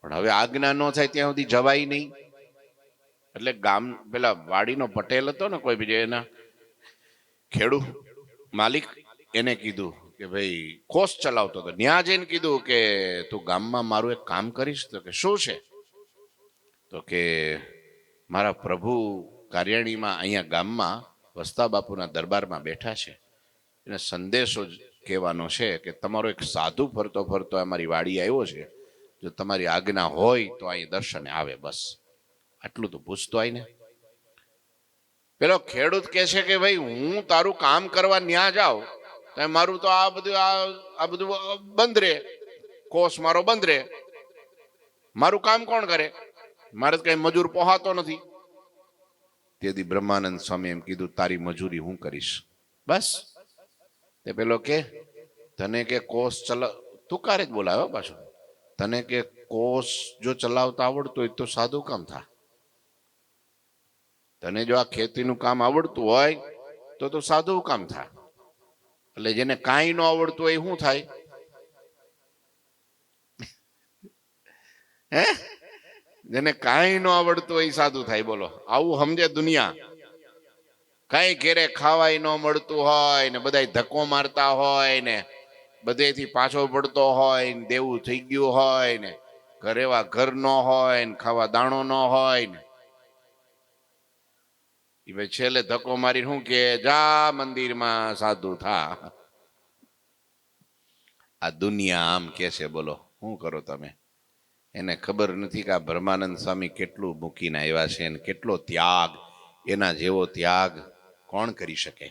પણ હવે આજ્ઞા ન થાય ત્યાં સુધી જવાય નહીં. એટલે ગામ પેલા વાડીનો પટેલ હતો ને, કોઈ બીજા એના ખેડૂ માલિક, એને કીધું કે ભાઈ, કોષ ચલાવતો હતો, ન્યા જઈને કીધું કે તું ગામમાં મારું એક કામ કરીશ. તો કે શું છે? તો કે મારા પ્રભુ કાર્યાણીમાં અહીંયા ગામમાં વસ્તા બાપુના દરબારમાં બેઠા છે, એને સંદેશો કહેવાનો છે કે તમારો એક સાધુ ફરતો ફરતો અમારી વાડી આવ્યો છે, જો તમારી આજ્ઞા હોય તો અહીં દર્શને આવે. બસ આટલું તો પૂછતો હોય ને. પેલો ખેડૂત કહે છે કે ભાઈ, હું તારું કામ કરવા ન્યા જાઉં તો મારું તો આ બધું બંધ રહે, કોષ મારો બંધ રહે, મારું કામ કોણ કરે? મારે કઈ મજૂર પોહાતો નથી. તેથી બ્રહ્માનંદ સ્વામી એમ કીધું, તારી મજૂરી હું કરીશ. બસ. તે પેલો કે તને કે કોષ તુકારે જ બોલાવ્યો પાછો, તને કે કોષ જો ચલાવતા આવડતું હોય તો સાદું કામ થા. તને જો આ ખેતીનું કામ આવડતું હોય તો સાદું કામ થા. એટલે જેને કાંઈ ન આવડતું હોય શું થાય? હે? જેને કાંઈ ન આવડતું હોય સાદું થાય. બોલો, આવું સમજે દુનિયા. કઈ ઘેરે ખાવાય ન મળતું હોય ને, બધા ધક્કો મારતા હોય ને, બધેથી પાછો પડતો હોય ને, દેવું થઈ ગયું હોય ને, ઘરેવા ઘર ન હોય ને, ખાવા દાણો ન હોય ને, એ ભાઈ છેલ્લે ધક્કો મારી શું કે, જા મંદિરમાં સાધુ થા. આ દુનિયા આમ કે છે. બોલો, શું કરો તમે? એને ખબર નથી કે આ બ્રહ્માનંદ સ્વામી કેટલું મૂકીને આવ્યા છે, અને કેટલો ત્યાગ, એના જેવો ત્યાગ કોણ કરી શકે?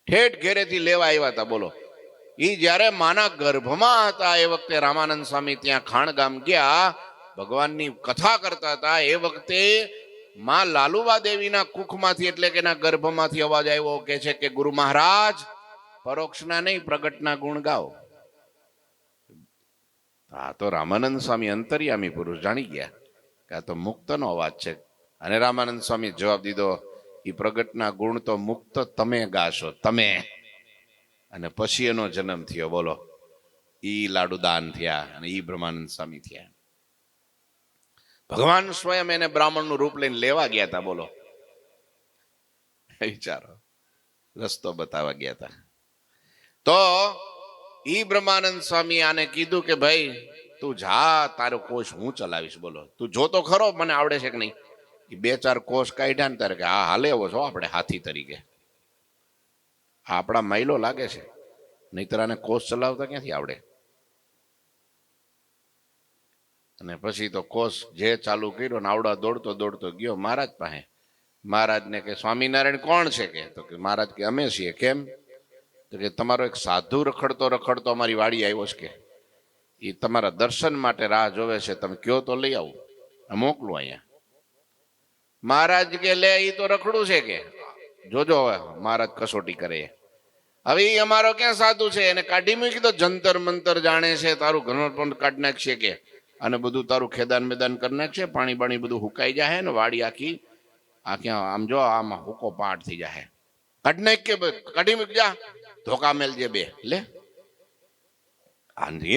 ઠેઠ ઘેરેથી લેવા આવ્યા હતા. બોલો, એ જયારે માના ગર્ભમાં હતા એ વખતે રામાનંદ સ્વામી ત્યાં ખાણ ગામ ગયા, ભગવાનની કથા કરતા હતા. એ વખતે માં લાલુબા દેવીના કુખમાંથી, એટલે કે એના ગર્ભમાંથી અવાજ આવ્યો, કે છે કે ગુરુ મહારાજ, પરોક્ષના નહીં પ્રગટના ગુણ ગાઓ. હા, તો રામાનંદ સ્વામી અંતર્યામી પુરુષ જાણી ગયા કે આ તો મુક્તનો અવાજ છે. અને રામાનંદ સ્વામી જવાબ દીધો, એ પ્રગટના ગુણ તો મુક્ત તમે ગાશો, તમે. અને પછી એનો જન્મ થયો. બોલો, ઈ લાડુદાન થયા અને ઈ બ્રહ્માનંદ સ્વામી થયા. ભગવાન સ્વયં એને બ્રાહ્મણનું રૂપ લઈને લેવા ગયા હતા. બોલો, વિચારો, રસ્તો બતાવવા ગયા હતા. તો ઈ બ્રહ્માનંદ સ્વામી આને કીધું કે ભાઈ, તું જા, તારો કોષ હું ચલાવીશ. બોલો, તું જોતો ખરો મને આવડે છે કે નહીં. એ 2-4 કોષ કાઢ્યા ને ત્યારે કે હા, હાલે એવો છો આપણે હાથી તરીકે. આપણા માઇલો લાગે છે, નહીતર આને કોષ ચલાવતા ક્યાંથી આવડે? અને પછી તો કોષ જે ચાલુ કર્યો ને આવડા દોડતો દોડતો ગયો મહારાજ પાસે. મહારાજને કે સ્વામિનારાયણ કોણ છે? કે તો કે મહારાજ કે અમે છીએ. કેમ? તો કે તમારો એક સાધુ રખડતો રખડતો અમારી વાડી આવ્યો છે, કે એ તમારા દર્શન માટે રાહ જોવે છે, તમે કયો તો લઈ આવું, મોકલું અહીંયા. મહારાજ કે લે, એ તો રખડું છે, કે જોજો હવે મહારાજ કસોટી કરે. હવે એ અમારો ક્યાં સાધુ છે, એને કાઢી મૂકી તો જંતર મંતર જાણે છે, તારું ઘર પણ કાઢી નાખશે કે, અને બધું તારું ખેદાન મેદાન કરી નાખશે, પાણી બાણી બધું હુકાઈ જાય ને વાડી આખી આખી આમ જો આમાં હુકો પાટ થઈ જાય. કાઢી નાખ કે કાઢી મૂકી જા, ધોકા મેલજે બે લે.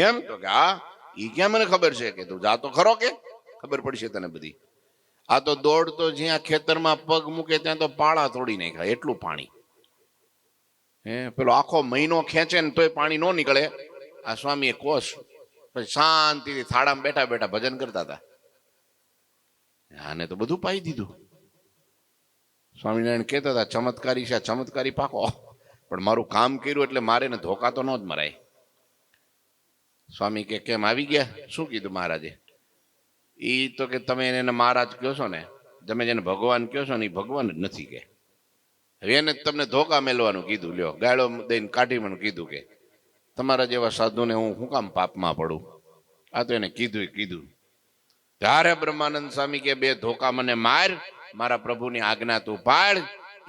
એમ તો કે હા ઈ ક્યાં મને ખબર છે કે તું જાતો ખરો કે ખબર પડશે તને બધી. આ તો દોડતો જ્યાં ખેતરમાં પગ મૂકે ત્યાં તો પાળા તોડી નાખાય એટલું પાણી. પેલો આખો મહિનો ખેંચે ને તોય પાણી ન નીકળે. આ સ્વામી કોષ પછી શાંતિથી થાળામાં બેઠા બેઠા ભજન કરતા હતા. આને તો બધું પાઈ દીધું. સ્વામિનારાયણ કહેતા હતા ચમત્કારી છે, ચમત્કારી પાકો, પણ મારું કામ કર્યું એટલે મારે ને ધોકા તો ન જ મરાય. સ્વામી કે કેમ આવી ગયા? શું કીધું મહારાજે? એ તો કે તમે એને મહારાજ કહો છો ને, તમે જેને ભગવાન કહો છો ને એ ભગવાન જ નથી કે. હવે એને તમને ધોકા મેલવાનું કીધું, લ્યો ગાળો દઈને કાઢી મને કીધું કે તમારા જેવા સાધુને હું શું કામ પાપમાં પડું. આ તો એને કીધું. ત્યારે બ્રહ્માનંદ સ્વામી કે બે ધોકા મને માર, મારા પ્રભુની આજ્ઞા તું પાડ,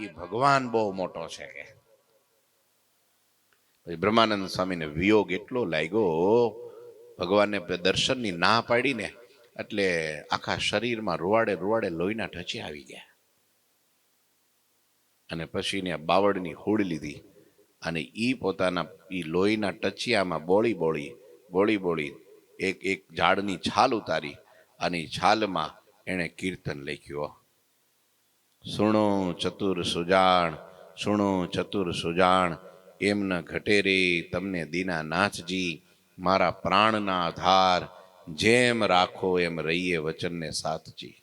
એ ભગવાન બહુ મોટો છે કે. પછી બ્રહ્માનંદ સ્વામીને વિયોગ એટલો લાગ્યો, ભગવાનને દર્શનની ના પાડીને એટલે આખા શરીરમાં રૂવાડે રૂવાડે લોહીના ઢચે આવી ગયા. અને પછી એને બાવળની હોડ લીધી અને ઈ પોતાના ઈ લોહીના ટચિયામાં બોળી એક એક ઝાડની છાલ ઉતારી અને છાલમાં એણે કીર્તન લખ્યું. સુણો ચતુર સુજાણ એમ ન ઘટે રે તમને દીના નાથજી, મારા પ્રાણના આધાર જેમ રાખો એમ રહીએ વચનને સાથજી.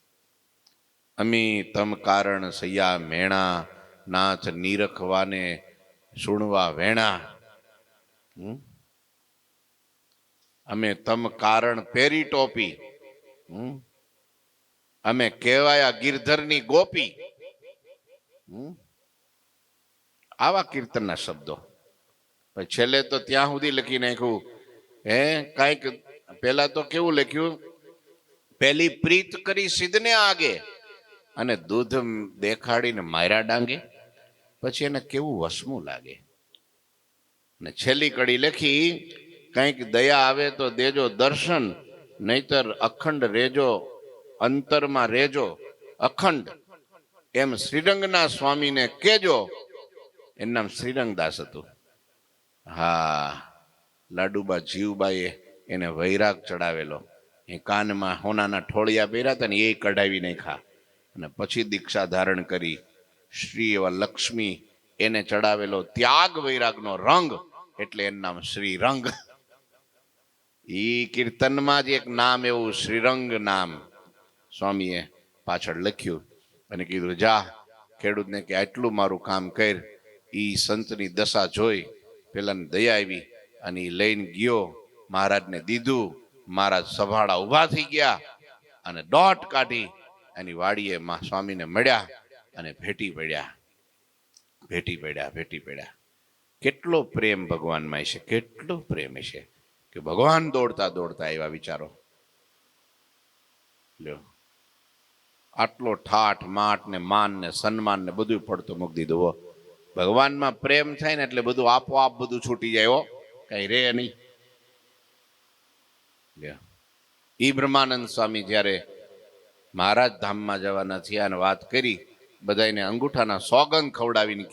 અમી તમ કારણ સૈયા મેણા, નાથ નીરખવાને સુણવા વેણા. અમે તમ કારણ પેરી ટોપી, અમે કહેવાયા ગિરધરની ગોપી. આવા કીર્તનના શબ્દો. છેલ્લે તો ત્યાં સુધી લખી નાખ્યું, કઈક પેલા તો કેવું લખ્યું, પેલી પ્રીત કરી સિદ્ધને આગે અને દૂધ દેખાડીને માર્યા ડાંગે. પછી એને કેવું વસમું લાગે. ને છેલ્લી કડી લખી, કંઈક દયા આવે તો દેજો દર્શન, નહીતર અખંડ રેજો અંતરમાં રેજો અખંડ, એમ શ્રીરંગના સ્વામીને કેજો. એનું નામ શ્રીરંગદાસ હતું. હા, લાડુબા જીવબાઈએ એને વૈરાગ ચડાવેલો. એ કાનમાં હોનાના ઠોળિયા પહેર્યા હતા ને એ કઢાવી નાખ્યા અને પછી દીક્ષા ધારણ કરી. શ્રી એવા લક્ષ્મી એને ચડાવેલો ત્યાગ વૈરાગનો રંગ, એટલે એનું નામ શ્રીરંગ. ઈ કીર્તનમાં જ એક નામ એવું શ્રીરંગ નામ સ્વામીએ પાછળ લખ્યું અને કીધું જા ખેડૂતને કે આટલું મારું કામ કર. ઈ સંતની દશા જોઈ પેલાને દયા આવી અને એ લઈને ગયો, મહારાજને દીધું. મહારાજ સભાડા ઉભા થઈ ગયા અને દોટ કાઢી એની વાડીએ સ્વામીને મળ્યા અને ભેટી પડ્યા. કેટલો પ્રેમ ભગવાનમાં છે, કેટલો પ્રેમ છે કે ભગવાન દોડતા દોડતા એવા વિચારો. લ્યો, આટલો ઠાઠ માઠ ને માન ને સન્માન ને બધું પડતું મૂકી દીધું. ભગવાનમાં પ્રેમ થાય ને એટલે બધું આપોઆપ બધું છૂટી જાય. કઈ રે નહીં. ઈ બ્રહ્માનંદ સ્વામી જ્યારે મહારાજ ધામમાં જવાના થયા અને વાત કરી, બધાને અંગૂઠાના સોગંદ ખવડાવીને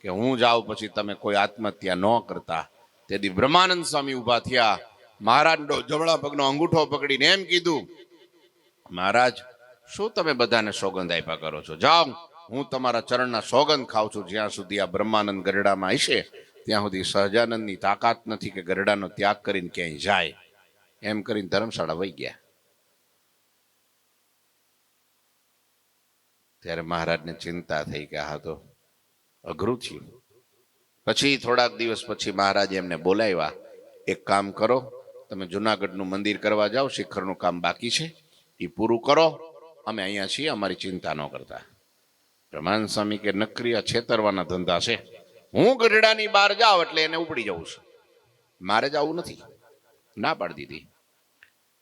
કે હું જાઉં પછી તમે કોઈ આત્મહત્યા ન કરતા. તેથી બ્રહ્માનંદ સ્વામી ઉભા થયા, મહારાજનો જમણા પગનો અંગૂઠો પકડીને એમ કીધું, મહારાજ શું તમે બધાને સોગંદ આપ્યા કરો છો? જાઓ, હું તમારા ચરણના સોગંદ ખાઉં છું. જ્યાં સુધી આ બ્રહ્માનંદ ગરડામાં હશે ત્યાં સુધી સહજાનંદની તાકાત નથી કે ગરડાનો ત્યાગ કરીને ક્યાંય જાય. એમ કરીને ધર્મશાળા વહી ગયા. ત્યારે મહારાજને ચિંતા થઈ કે આ તો અઘરું થયું. પછી થોડાક દિવસ પછી મહારાજે એમને બોલાવ્યા, એક કામ કરો, તમે જુનાગઢનું મંદિર કરવા જાઓ, શિખરનું કામ બાકી છે એ પૂરું કરો, અમે અહીંયા છીએ, અમારી ચિંતા ન કરતા. બ્રહ્માનંદ સ્વામી કે નકરી આ છેતરવાના ધંધા છે. હું ગઢડાની બહાર જાઉં એટલે એને ઉપડી જવું છે, મારે જવું નથી. ના પાડી દીધી.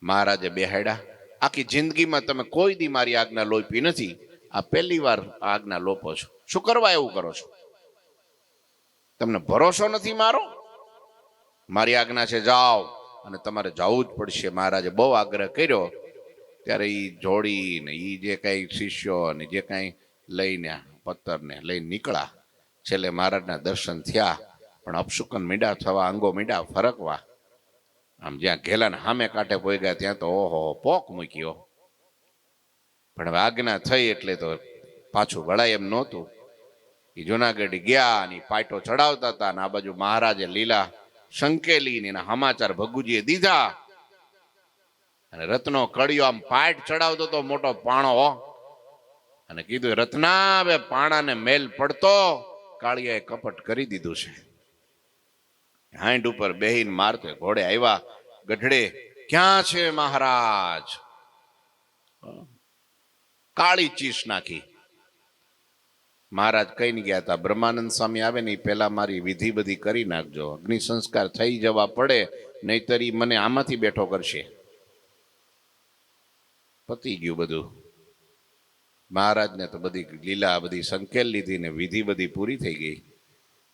મહારાજે બેહાડ્યા, આખી જિંદગીમાં તમે કોઈ દી મારી આજ્ઞા લોપી નથી, આ પહેલી વાર આજ્ઞા લોપો છો. શું કરવા એવું કરો છો? તમને ભરોસો નથી મારો? મારી આજ્ઞા છે જાઓ, અને તમારે જવું જ પડશે. મહારાજે બહુ આગ્રહ કર્યો ત્યારે એ જોડી ને એ જે કઈ શિષ્યો ને જે કઈ લઈને પથ્થર ને લઈને નીકળ્યા. છેલ્લે મહારાજના દર્શન થયા, પણ અપશુકન મીડા થવા, અંગો મીડા ફરકવા. આમ જ્યાં ઘેલાને સામે કાંઠે પોઈ ગયા ત્યાં તો ઓહો પોક મૂક્યો. પણ હવે આજ્ઞા થઈ એટલે તો પાછું વળાય એમ નહોતું. એ જુનાગઢ ગયા અને પાટો ચડાવતા હતા, અને આ બાજુ મહારાજે લીલા સંકેલી ને એના સમાચાર ભગુજીએ દીધા. અને રત્નો કડિયો આમ પાટ ચડાવતો તો મોટો પાણો, અને કીધું રત્ના બે પાણાને મેલ પડતો, કાળિયાએ કપટ કરી દીધું છે. હાંડ ઉપર બેહીને મારતે ઘોડે આવ્યા. ગઢડે ક્યાં છે મહારાજ? કાળી ચીસ નાખી. મહારાજ કઈ ગયા હતા, બ્રહ્માનંદ સ્વામી આવે ને પેલા મારી વિધિ બધી કરી નાખજો, અગ્નિ સંસ્કાર થઈ જવા પડે, નહીતર ઈ મને આમાંથી બેઠો કરશે. પતી ગયું બધું. મહારાજને તો બધી લીલા બધી સંકેલ લીધી ને વિધિ બધી પૂરી થઈ ગઈ.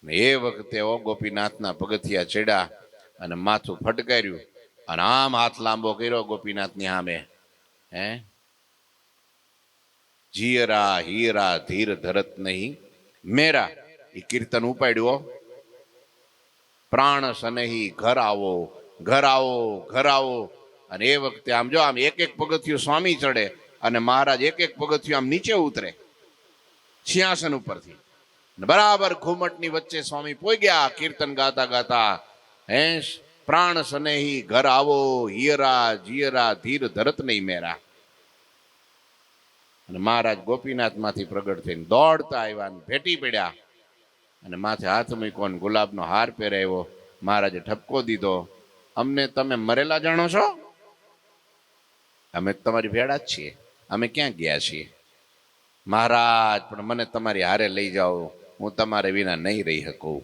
ને એ વખતે ઓ ગોપીનાથના પગથિયા ચડ્યા અને માથું ફટકાર્યું અને આમ હાથ લાંબો કર્યો ગોપીનાથની સામે. હે જીયરા હીરા ધીર ધરત નહીં મેરા, એ કીર્તન ઉપાડ્યો. પ્રાણ સનેહી ઘર આવો, ઘર આવો, ઘર આવો. અને એ વખતે આમ જો આમ એક એક પગથિયું સ્વામી ચડે અને મહારાજ એક એક પગથિયું આમ નીચે ઉતરે સિંહાસન ઉપરથી. બરાબર ઘુમટની વચ્ચે સ્વામી પોઈ ગયા કીર્તન ગાતા ગાતા. હે પ્રાણ સનેહી ઘર આવો, હિયરા જીયરા ધીર ધરત નહીં મેરા. અને મહારાજ ગોપીનાથ માંથી પ્રગટ થઈને દોડતા આવ્યા, ભેટી પડ્યા અને માથે હાથ મૂક્યો, ગુલાબનો હાર પહેરાવ્યો. મહારાજે ઠપકો દીધો, અમને તમે મરેલા જાણો છો? અમે તમારી ભેળા જ છીએ, અમે ક્યાં ગયા છીએ? મહારાજ પણ મને તમારી હારે લઈ જાઓ, હું તમારે વિના નહીં રહી શકું.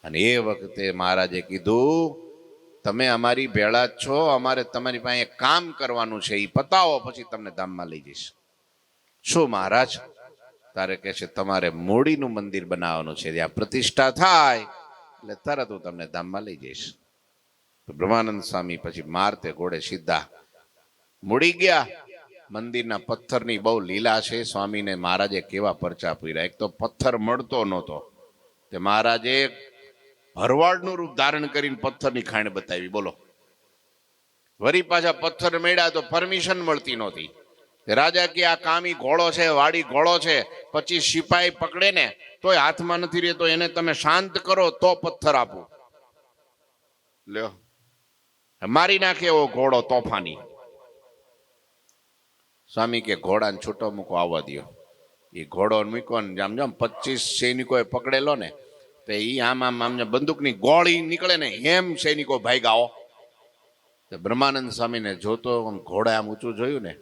અને એ વખતે મહારાજે કીધું, તમે અમારી ભેળા જ છો, અમારે તમારી પાસે કામ કરવાનું છે, એ પતાવો પછી તમને ધામમાં લઈ જઈશ. શું મહારાજ? તારે કહે છે તમારે મૂડીનું મંદિર બનાવવાનું છે, જ્યાં પ્રતિષ્ઠા થાય એટલે તરત હું તમને ધામમાં લઈ જઈશ. તો બ્રહ્માનંદ સ્વામી પછી મારતે ઘોડે સીધા મૂડી ગયા. મંદિરના પથ્થરની બહુ લીલા છે. સ્વામીને મહારાજે કેવા પરચા પૂર્યા. એક તો પથ્થર મળતો નહોતો, તે મહારાજે ભરવાડનું રૂપ ધારણ કરીને પથ્થરની ખાણ બતાવી. બોલો, વરી પાછા પથ્થર મળ્યા તો પરમિશન મળતી નહોતી. રાજા કે આ કામી ઘોડો છે, વાડી ઘોડો છે, 25 સિપાહી પકડે ને તોય હાથમાં નથી રહેતો, એને તમે શાંત કરો તો પથ્થર આપું. લ્યો, મારી નાખે એવો ઘોડો તોફાની. સ્વામી કે ઘોડાને છૂટો મૂકો, આવવા દો. એ ઘોડો મૂકો ને આમ જો 25 સૈનિકોએ પકડેલો ને, તો એ આમ આમ આમ બંદૂકની ગોળી નીકળે ને એમ સૈનિકો ભાગ્યા. તો બ્રહ્માનંદ સ્વામીને જોતો ઘોડા આમ ઊંચું જોયું ને,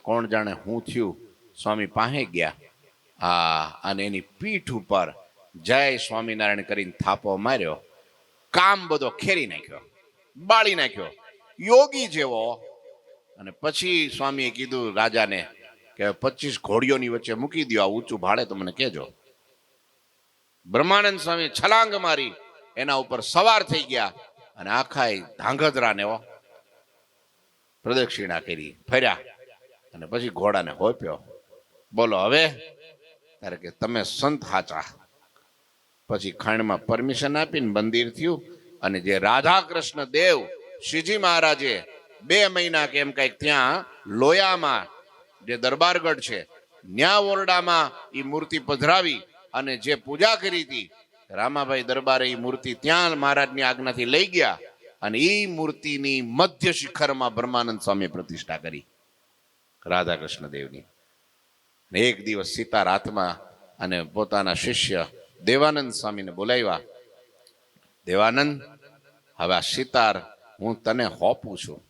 કોણ જાણે હું થયું. સ્વામી પાસે ગયા, હા, અને એની પીઠ ઉપર જય સ્વામિનારાયણ કરીને થાપો માર્યો. કામ બધો ખેરી નાખ્યો, બાળી નાખ્યો, યોગી જેવો. અને પછી સ્વામીએ કીધું રાજાને કે 25 ઘોડીઓની વચ્ચે મૂકી દો, આ ઊંચું ભાડે તો મને કહેજો. બ્રહ્માનંદ સ્વામી છલાંગ મારી એના ઉપર સવાર થઈ ગયા અને આખા ધાંગધ્રાને પ્રદક્ષિણા કરી, ફર્યા અને પછી ઘોડાને હોપ્યો. બોલો હવે ત્યારે કે તમે સંત હાચા. પછી ખાણમાં પરમિશન આપીને મંદિર થયું. અને જે રાધા કૃષ્ણ દેવ શ્રીજી મહારાજે 2 મહિના કેમ કઈક ત્યાં લોયામાં જે દરબારગઢ છે ન્યા ઓરડામાં એ મૂર્તિ પધરાવી અને જે પૂજા કરી હતી રામાભાઈ દરબારે એ મૂર્તિ ત્યાં મહારાજની આજ્ઞાથી લઈ ગયા અને એ મૂર્તિની મધ્ય શિખરમાં બ્રહ્માનંદ સ્વામી પ્રતિષ્ઠા કરી રાધા કૃષ્ણ દેવની. એક દિવસ સીતાર હાથમાં અને પોતાના શિષ્ય દેવાનંદ સ્વામીને બોલાવ્યા. દેવાનંદ, હવે આ સિતાર હું તને હોપું છું.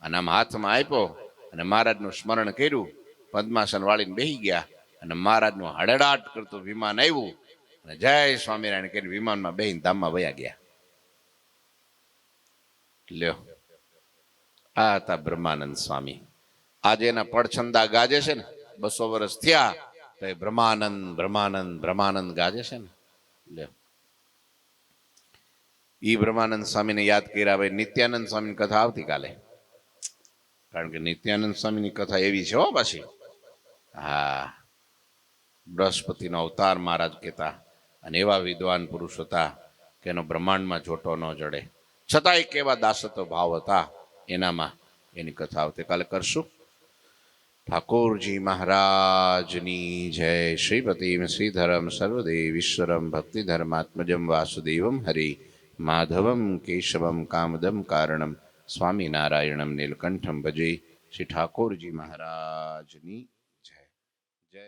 અને આમ હાથમાં આપ્યો અને મહારાજનું સ્મરણ કર્યું. પદ્માસન વાળીને બેસી ગયા અને મહારાજનું હડડાટ કરતું વિમાન આવ્યું અને જય સ્વામિનારાયણ કરી વિમાનમાં બેહીને ધામમાં વયા ગયા. લ્યો, આ હતા બ્રહ્માનંદ સ્વામી. આજે એના પડછંદા ગાજે છે ને, 200 વર્ષ થયા તો એ બ્રહ્માનંદ બ્રહ્માનંદ બ્રહ્માનંદ ગાજે છે ને. લે ઈ બ્રહ્માનંદ સ્વામીને યાદ કર્યા. ભાઈ નિત્યાનંદ સ્વામીની કથા આવતીકાલે, કારણ કે નિત્યાનંદ સ્વામીની કથા એવી છે હો પાછી. હા, બૃહસ્પતિનો અવતાર મહારાજ કહેતા, અને એવા વિદ્વાન પુરુષ હતા કે એનો બ્રહ્માંડમાં જોટો ન જડે, છતાંય કેવા દાસત્વ ભાવ હતા એનામાં. એની કથા આવતીકાલે કરશું. ઠાકોરજી મહારાજની જય. શ્રીપતિમ શ્રીધરમ સર્વદેવીશ્વરમ ભક્તિધર્માત્મજમ વાસુદેવમ હરિ માધવમ કેશવમ કામદમ કારણમ સ્વામિનારાયણમ નીલકંઠમ ભજે. શ્રી ઠાકોરજી મહારાજની જય. જય